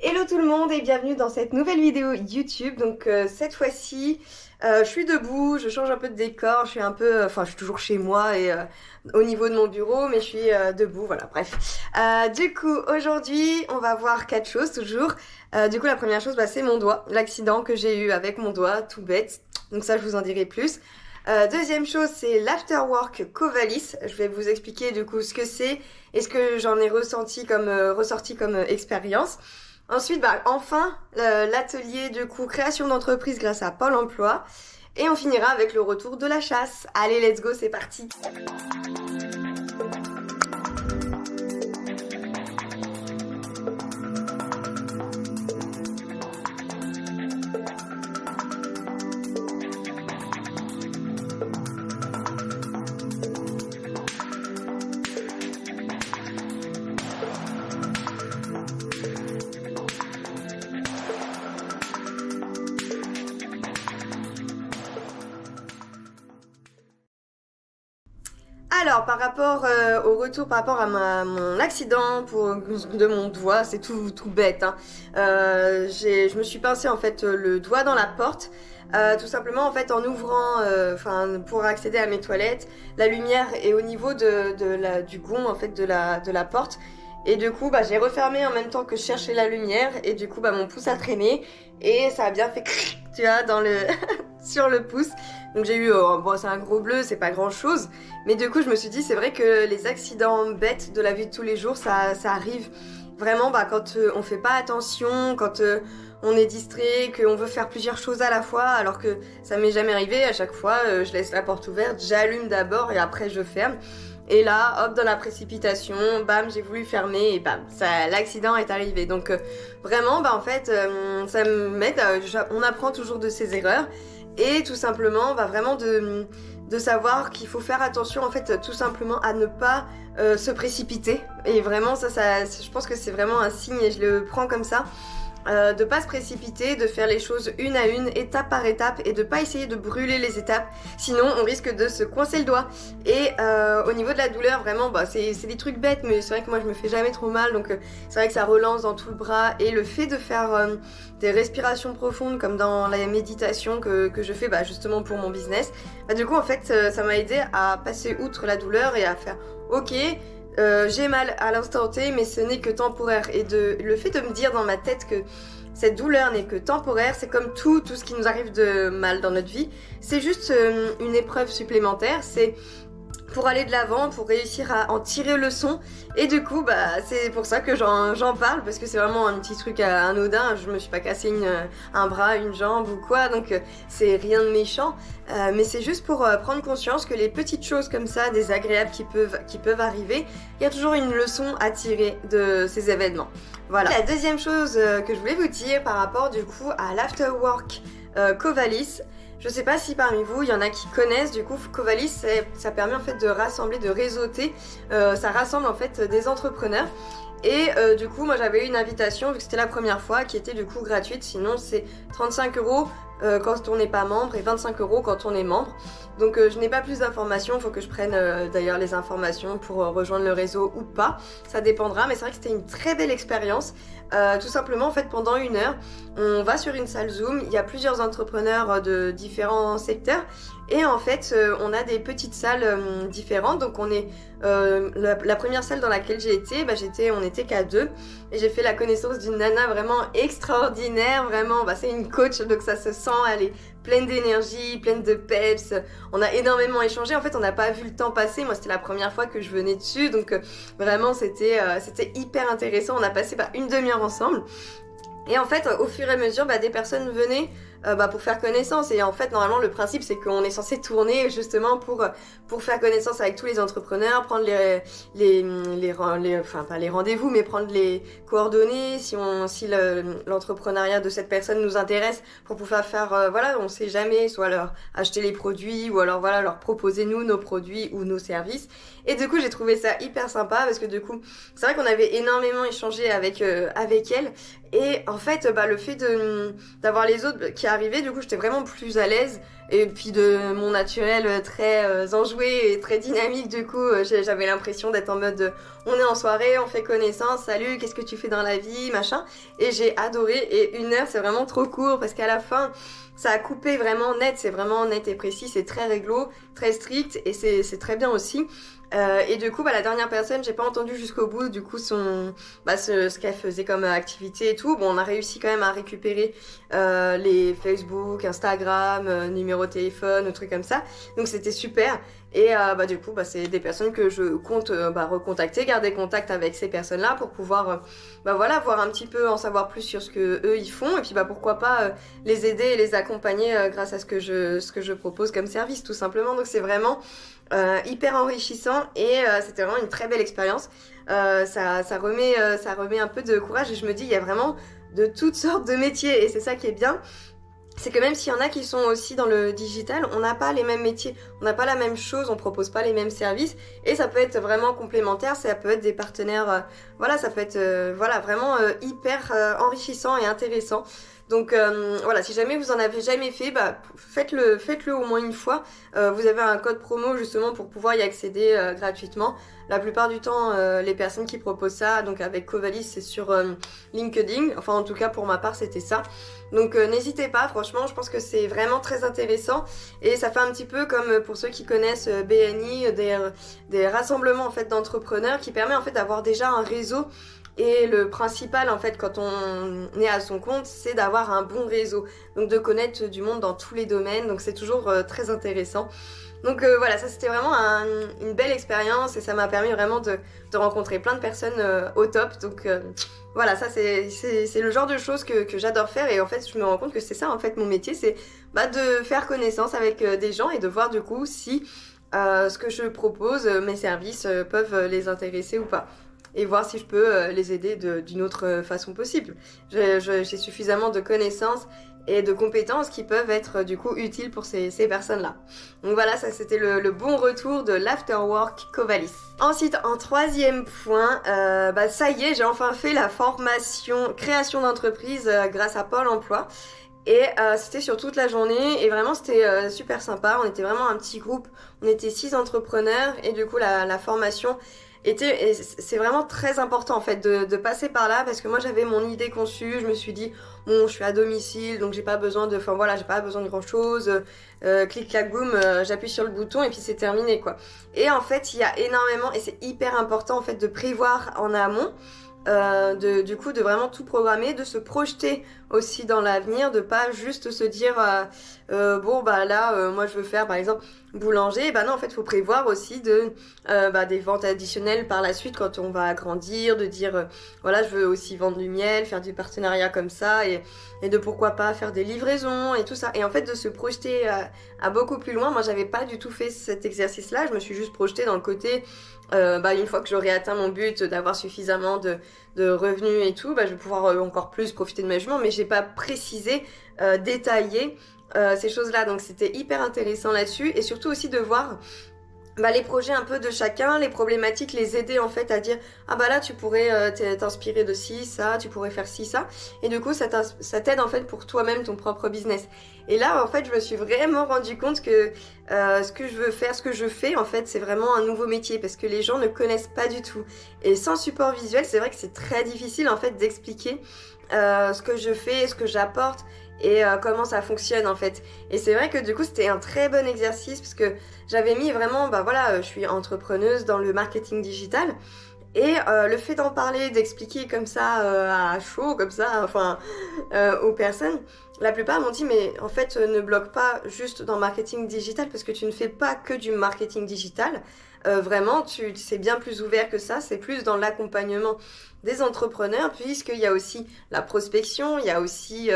Hello tout le monde et bienvenue dans cette nouvelle vidéo YouTube. Donc cette fois-ci, je suis debout, je change un peu de décor, je suis un peu, enfin je suis toujours chez moi et au niveau de mon bureau, mais je suis debout, voilà, bref. Du coup, aujourd'hui, on va voir quatre choses toujours. Du coup, la première chose, c'est mon doigt, l'accident que j'ai eu avec mon doigt, tout bête. Donc ça, je vous en dirai plus. Deuxième chose, c'est l'Afterwork Covalis. Je vais vous expliquer du coup ce que c'est et ce que j'en ai ressorti comme expérience. Ensuite, enfin, l'atelier du coup création d'entreprise grâce à Pôle Emploi. Et on finira avec le retour de la chasse. Allez, let's go, c'est parti. Alors, par rapport au retour, par rapport à mon accident de mon doigt, c'est tout bête, hein. Je me suis pincé en fait le doigt dans la porte, tout simplement en fait en ouvrant, pour accéder à mes toilettes, la lumière est au niveau du gond en fait de la porte. Et du coup, j'ai refermé en même temps que je cherchais la lumière, et du coup, mon pouce a traîné, et ça a bien fait tu vois, dans le sur le pouce. Donc j'ai eu, bon c'est un gros bleu, c'est pas grand chose, mais du coup je me suis dit c'est vrai que les accidents bêtes de la vie de tous les jours, ça arrive vraiment quand on fait pas attention, quand on est distrait, qu'on veut faire plusieurs choses à la fois, alors que ça m'est jamais arrivé. À chaque fois, je laisse la porte ouverte, j'allume d'abord et après je ferme. Et là, hop, dans la précipitation, bam, j'ai voulu fermer et bam, l'accident est arrivé. Donc vraiment, en fait, ça m'aide, on apprend toujours de ses erreurs. Et tout simplement, vraiment de savoir qu'il faut faire attention en fait tout simplement à ne pas se précipiter. Et vraiment je pense que c'est vraiment un signe et je le prends comme ça. De pas se précipiter, de faire les choses une à une, étape par étape, et de pas essayer de brûler les étapes, sinon on risque de se coincer le doigt. Et au niveau de la douleur, vraiment, c'est des trucs bêtes, mais c'est vrai que moi je me fais jamais trop mal, donc c'est vrai que ça relance dans tout le bras. Et le fait de faire des respirations profondes, comme dans la méditation que je fais justement pour mon business, du coup en fait ça m'a aidé à passer outre la douleur et à faire ok. J'ai mal à l'instant T, mais ce n'est que temporaire. Et le fait de me dire dans ma tête que cette douleur n'est que temporaire, c'est comme tout ce qui nous arrive de mal dans notre vie. C'est juste une épreuve supplémentaire. C'est pour aller de l'avant, pour réussir à en tirer le son. Et du coup, c'est pour ça que j'en parle, parce que c'est vraiment un petit truc anodin. Je me suis pas cassé un bras, une jambe ou quoi, donc c'est rien de méchant. Mais c'est juste pour prendre conscience que les petites choses comme ça, désagréables qui peuvent arriver, il y a toujours une leçon à tirer de ces événements. Voilà. La deuxième chose que je voulais vous dire par rapport du coup à l'Afterwork Covalis. Je sais pas si parmi vous, il y en a qui connaissent, du coup, Covalis, ça permet en fait de rassembler, de réseauter, ça rassemble en fait des entrepreneurs. Et du coup, moi j'avais eu une invitation, vu que c'était la première fois, qui était du coup gratuite, sinon c'est 35 € quand on n'est pas membre et 25 € quand on est membre. Donc je n'ai pas plus d'informations, il faut que je prenne d'ailleurs les informations pour rejoindre le réseau ou pas, ça dépendra, mais c'est vrai que c'était une très belle expérience. Tout simplement en fait pendant 1 heure, on va sur une salle Zoom, il y a plusieurs entrepreneurs de différents secteurs et en fait on a des petites salles différentes. Donc on est la première salle dans laquelle j'ai été, on était qu'à 2 et j'ai fait la connaissance d'une nana vraiment extraordinaire, vraiment c'est une coach, donc ça se sent, elle est pleine d'énergie, pleine de peps. On a énormément échangé. En fait, on n'a pas vu le temps passer. Moi, c'était la première fois que je venais dessus. Donc, vraiment, c'était hyper intéressant. On a passé 1 demi-heure ensemble. Et en fait, au fur et à mesure, des personnes venaient pour faire connaissance. Et en fait, normalement, le principe, c'est qu'on est censé tourner justement pour faire connaissance avec tous les entrepreneurs, prendre pas les rendez-vous, mais prendre les coordonnées si l'entrepreneuriat de cette personne nous intéresse pour pouvoir faire, on sait jamais, soit leur acheter les produits ou alors leur proposer nous nos produits ou nos services. Et du coup, j'ai trouvé ça hyper sympa parce que du coup, c'est vrai qu'on avait énormément échangé avec elle. Et en fait, le fait d'avoir les autres qui arrivé, du coup j'étais vraiment plus à l'aise. Et puis de mon naturel très enjoué et très dynamique, du coup j'avais l'impression d'être en mode on est en soirée, on fait connaissance, salut, qu'est-ce que tu fais dans la vie, machin. Et j'ai adoré, et 1 heure c'est vraiment trop court parce qu'à la fin ça a coupé vraiment net, c'est vraiment net et précis, c'est très réglo, très strict, et c'est très bien aussi. Et du coup, la dernière personne, j'ai pas entendu jusqu'au bout, du coup, ce qu'elle faisait comme activité et tout. Bon, on a réussi quand même à récupérer les Facebook, Instagram, numéro de téléphone, trucs comme ça. Donc c'était super. Et du coup, c'est des personnes que je compte recontacter, garder contact avec ces personnes-là pour pouvoir, voir un petit peu, en savoir plus sur ce que eux ils font. Et puis pourquoi pas les aider et les accompagner grâce à ce que je propose comme service, tout simplement. Donc c'est vraiment hyper enrichissant, et c'était vraiment une très belle expérience. Ça remet un peu de courage, et je me dis il y a vraiment de toutes sortes de métiers, et c'est ça qui est bien. C'est que même s'il y en a qui sont aussi dans le digital, on n'a pas les mêmes métiers, on n'a pas la même chose, on propose pas les mêmes services, et ça peut être vraiment complémentaire, ça peut être des partenaires, ça peut être vraiment hyper enrichissant et intéressant. Donc si jamais vous en avez jamais fait, faites-le au moins une fois. Vous avez un code promo justement pour pouvoir y accéder gratuitement. La plupart du temps, les personnes qui proposent ça, donc avec Covalis, c'est sur LinkedIn. Enfin, en tout cas, pour ma part, c'était ça. Donc n'hésitez pas, franchement, je pense que c'est vraiment très intéressant. Et ça fait un petit peu comme pour ceux qui connaissent BNI, des rassemblements en fait d'entrepreneurs, qui permet en fait d'avoir déjà un réseau. Et le principal en fait quand on est à son compte, c'est d'avoir un bon réseau, donc de connaître du monde dans tous les domaines, donc c'est toujours très intéressant. Donc ça c'était vraiment une belle expérience, et ça m'a permis vraiment de rencontrer plein de personnes au top. Donc ça c'est le genre de choses que j'adore faire, et en fait je me rends compte que c'est ça en fait mon métier, c'est de faire connaissance avec des gens, et de voir du coup si ce que je propose, mes services peuvent les intéresser ou pas, et voir si je peux les aider d'une autre façon possible. J'ai suffisamment de connaissances et de compétences qui peuvent être du coup utiles pour ces personnes-là. Donc voilà, ça c'était le bon retour de l'Afterwork Covalis. Ensuite, en troisième point, ça y est, j'ai enfin fait la formation création d'entreprise grâce à Pôle emploi. Et c'était sur toute la journée, et vraiment c'était super sympa. On était vraiment un petit groupe, on était 6 entrepreneurs, et du coup la formation et c'est vraiment très important en fait de passer par là, parce que moi j'avais mon idée conçue, je me suis dit bon, je suis à domicile, donc j'ai pas besoin de grand chose, clic clac boum, j'appuie sur le bouton et puis c'est terminé quoi. Et en fait il y a énormément, et c'est hyper important en fait de prévoir en amont, du coup de vraiment tout programmer, de se projeter aussi dans l'avenir, de pas juste se dire moi je veux faire par exemple boulanger. Non, en fait faut prévoir aussi des ventes additionnelles par la suite quand on va grandir, de dire je veux aussi vendre du miel, faire du partenariat comme ça, et de pourquoi pas faire des livraisons et tout ça, et en fait de se projeter à beaucoup plus loin. Moi j'avais pas du tout fait cet exercice là, je me suis juste projetée dans le côté une fois que j'aurai atteint mon but d'avoir suffisamment de revenus et tout, je vais pouvoir encore plus profiter de ma jument, mais j'ai pas précisé, détaillé ces choses-là. Donc c'était hyper intéressant là-dessus, et surtout aussi de voir les projets un peu de chacun, les problématiques, les aider en fait à dire là tu pourrais t'inspirer de ci, ça, tu pourrais faire ci, ça, et du coup ça t'aide en fait pour toi-même, ton propre business. Et là en fait je me suis vraiment rendu compte que ce que je fais en fait c'est vraiment un nouveau métier, parce que les gens ne connaissent pas du tout, et sans support visuel c'est vrai que c'est très difficile en fait d'expliquer ce que je fais, ce que j'apporte, et comment ça fonctionne en fait. Et c'est vrai que du coup c'était un très bon exercice, parce que j'avais mis vraiment je suis entrepreneuse dans le marketing digital, et le fait d'en parler, d'expliquer comme ça à chaud, comme ça, aux personnes, la plupart m'ont dit mais en fait ne bloque pas juste dans marketing digital, parce que tu ne fais pas que du marketing digital, vraiment c'est bien plus ouvert que ça, c'est plus dans l'accompagnement des entrepreneurs, puisqu'il y a aussi la prospection, il y a aussi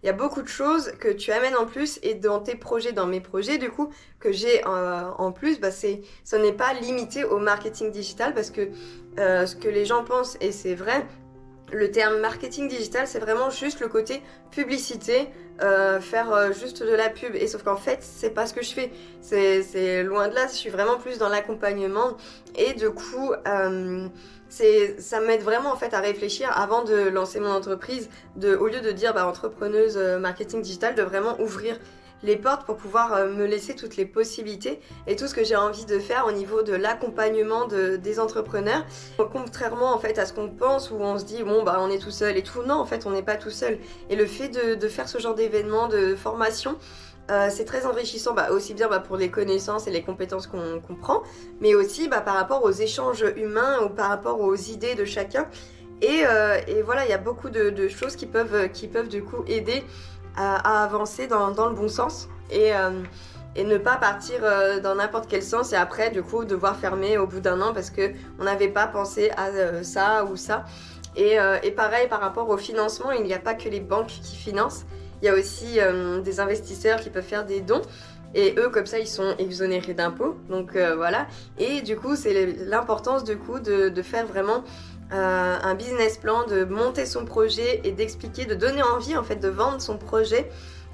il y a beaucoup de choses que tu amènes en plus, et dans tes projets, dans mes projets du coup que j'ai en plus, ce n'est pas limité au marketing digital, parce que ce que les gens pensent, et c'est vrai, le terme marketing digital c'est vraiment juste le côté publicité, faire juste de la pub, et sauf qu'en fait c'est pas ce que je fais, c'est loin de là, je suis vraiment plus dans l'accompagnement, et du coup ça m'aide vraiment en fait à réfléchir avant de lancer mon entreprise, au lieu de dire entrepreneuse marketing digital, de vraiment ouvrir les portes pour pouvoir me laisser toutes les possibilités et tout ce que j'ai envie de faire au niveau de l'accompagnement des entrepreneurs. Contrairement en fait à ce qu'on pense, où on se dit bon on est tout seul et tout, non en fait on n'est pas tout seul. Et le fait de faire ce genre d'événements, de formation, c'est très enrichissant, aussi bien pour les connaissances et les compétences qu'on prend, mais aussi par rapport aux échanges humains ou par rapport aux idées de chacun. Et voilà, il y a beaucoup de choses qui peuvent du coup aider à avancer dans le bon sens et ne pas partir dans n'importe quel sens et après du coup devoir fermer au bout d'un an parce que on n'avait pas pensé à ça ou ça. Et pareil par rapport au financement, il n'y a pas que les banques qui financent, il y a aussi des investisseurs qui peuvent faire des dons. Et eux, comme ça, ils sont exonérés d'impôts. Donc voilà. Et du coup, c'est l'importance du coup de faire vraiment un business plan, de monter son projet et d'expliquer, de donner envie en fait de vendre son projet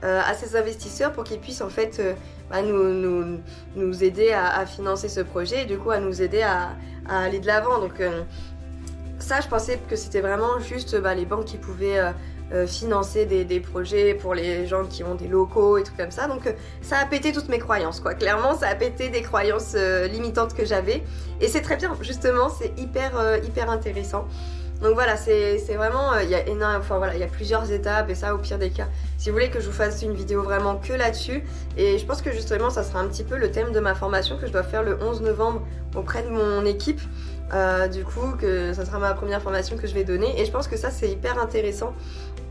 à ces investisseurs pour qu'ils puissent en fait nous aider à financer ce projet et du coup à nous aider à aller de l'avant. Donc ça, je pensais que c'était vraiment juste les banques qui pouvaient financer des projets pour les gens qui ont des locaux et tout comme ça. Donc ça a pété toutes mes croyances quoi. Clairement ça a pété des croyances limitantes que j'avais et c'est très bien justement, c'est hyper intéressant. Donc voilà, c'est vraiment, il y a énorme, enfin voilà, il y a plusieurs étapes et ça au pire des cas. Si vous voulez que je vous fasse une vidéo vraiment que là-dessus, et je pense que justement ça sera un petit peu le thème de ma formation que je dois faire le 11 novembre auprès de mon équipe. Du coup, que ça sera ma première formation que je vais donner et je pense que ça c'est hyper intéressant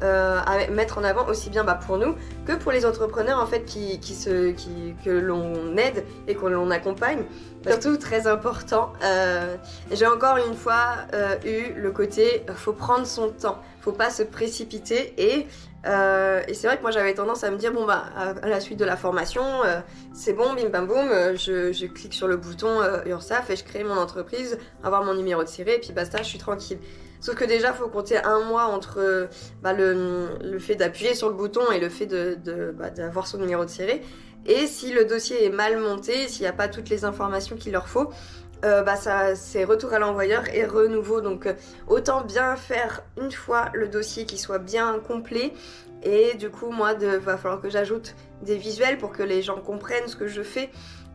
à mettre en avant aussi bien pour nous que pour les entrepreneurs en fait que l'on aide et que l'on accompagne. Surtout très important, j'ai encore une fois eu le côté faut prendre son temps, faut pas se précipiter et c'est vrai que moi j'avais tendance à me dire à la suite de la formation c'est bon, bim bam boum, je clique sur le bouton URSSAF et je crée mon entreprise, avoir mon numéro de tiré et puis basta, je suis tranquille. Sauf que déjà, il faut compter un mois entre le fait d'appuyer sur le bouton et le fait d'avoir son numéro de tiré. Et si le dossier est mal monté, s'il n'y a pas toutes les informations qu'il leur faut, ça c'est retour à l'envoyeur et renouveau. Donc autant bien faire une fois le dossier qui soit bien complet. Et du coup, moi, va falloir que j'ajoute des visuels pour que les gens comprennent ce que je fais.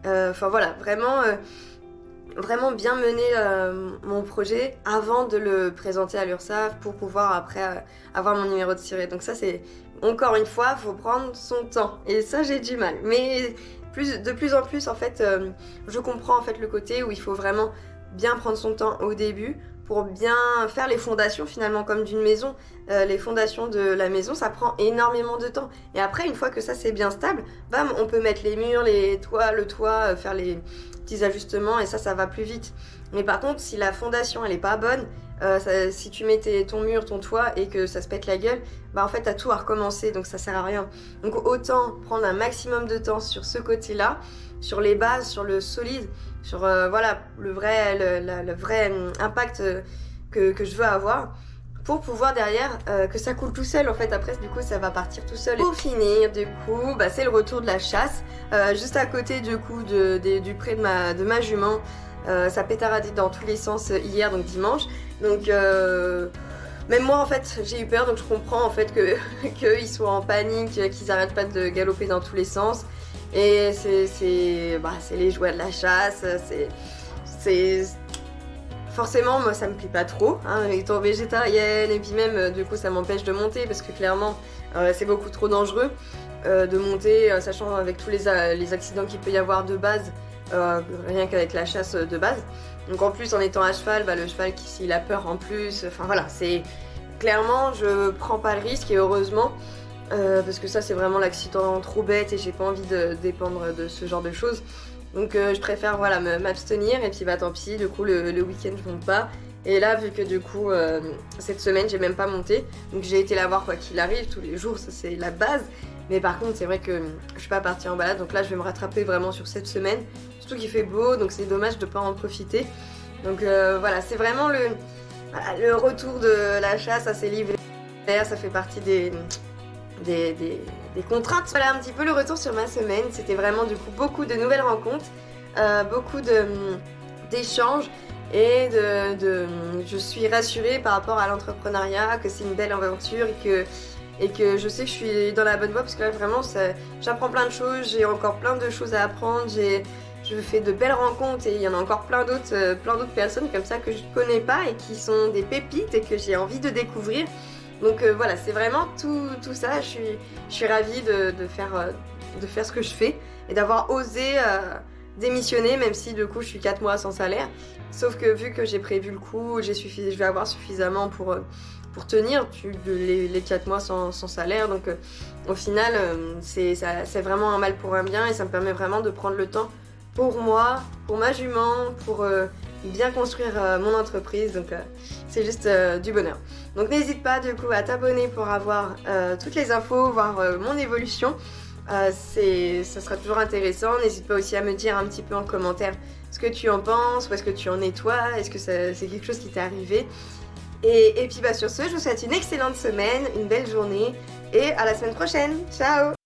Enfin voilà, vraiment bien mener mon projet avant de le présenter à l'URSSAF pour pouvoir après avoir mon numéro de tiré. Donc ça c'est, encore une fois, faut prendre son temps. Et ça j'ai du mal. Mais de plus en plus en fait, je comprends en fait le côté où il faut vraiment bien prendre son temps au début pour bien faire les fondations finalement comme d'une maison. Les fondations de la maison, ça prend énormément de temps. Et après, une fois que ça c'est bien stable, bam, on peut mettre les murs, le toit, faire les petits ajustements et ça va plus vite. Mais par contre, si la fondation elle est pas bonne, si tu mets ton mur, ton toit et que ça se pète la gueule, en fait t'as tout à recommencer, donc ça sert à rien. Donc autant prendre un maximum de temps sur ce côté-là, sur les bases, sur le solide, sur le vrai impact que je veux avoir, pour pouvoir derrière que ça coule tout seul en fait. Après du coup ça va partir tout seul. Pour finir du coup c'est le retour de la chasse, juste à côté du coup du pré de ma jument. Ça pétaradait dans tous les sens hier, donc dimanche. Donc même moi en fait j'ai eu peur, donc je comprends en fait qu'ils soient en panique, qu'ils arrêtent pas de galoper dans tous les sens. Et c'est les jouets de la chasse, c'est forcément moi ça me plaît pas trop, étant végétarienne, et puis même du coup ça m'empêche de monter parce que clairement c'est beaucoup trop dangereux de monter, sachant avec tous les accidents qu'il peut y avoir de base, rien qu'avec la chasse de base. Donc en plus en étant à cheval, le cheval s'il a peur en plus, enfin voilà, c'est clairement je prends pas le risque et heureusement. Parce que ça c'est vraiment l'accident trop bête et j'ai pas envie de dépendre de ce genre de choses. Donc je préfère m'abstenir et puis tant pis, du coup le week-end je monte pas. Et là vu que du coup cette semaine j'ai même pas monté, donc j'ai été la voir quoi qu'il arrive tous les jours, ça c'est la base. Mais par contre c'est vrai que je suis pas partie en balade, donc là je vais me rattraper vraiment sur cette semaine. Surtout qu'il fait beau, donc c'est dommage de pas en profiter. Donc voilà, c'est vraiment le retour de la chasse à ces l'hiver, ça fait partie des contraintes. Voilà un petit peu le retour sur ma semaine. C'était vraiment du coup beaucoup de nouvelles rencontres, beaucoup d'échanges, et je suis rassurée par rapport à l'entrepreneuriat, que c'est une belle aventure et que je sais que je suis dans la bonne voie parce que là vraiment j'apprends plein de choses, j'ai encore plein de choses à apprendre, je fais de belles rencontres et il y en a encore plein d'autres personnes comme ça que je connais pas et qui sont des pépites et que j'ai envie de découvrir. Donc voilà, c'est vraiment tout ça, je suis ravie de faire ce que je fais et d'avoir osé démissionner, même si du coup je suis 4 mois sans salaire. Sauf que vu que j'ai prévu le coup, je vais avoir suffisamment pour tenir les 4 mois sans salaire. Donc au final, c'est vraiment un mal pour un bien et ça me permet vraiment de prendre le temps pour moi, pour ma jument, pour bien construire mon entreprise. Donc c'est juste du bonheur. Donc n'hésite pas du coup à t'abonner pour avoir toutes les infos, voir mon évolution. Ça sera toujours intéressant. N'hésite pas aussi à me dire un petit peu en commentaire ce que tu en penses, où est-ce que tu en es toi, est-ce que c'est quelque chose qui t'est arrivé. Et puis sur ce, je vous souhaite une excellente semaine, une belle journée et à la semaine prochaine. Ciao!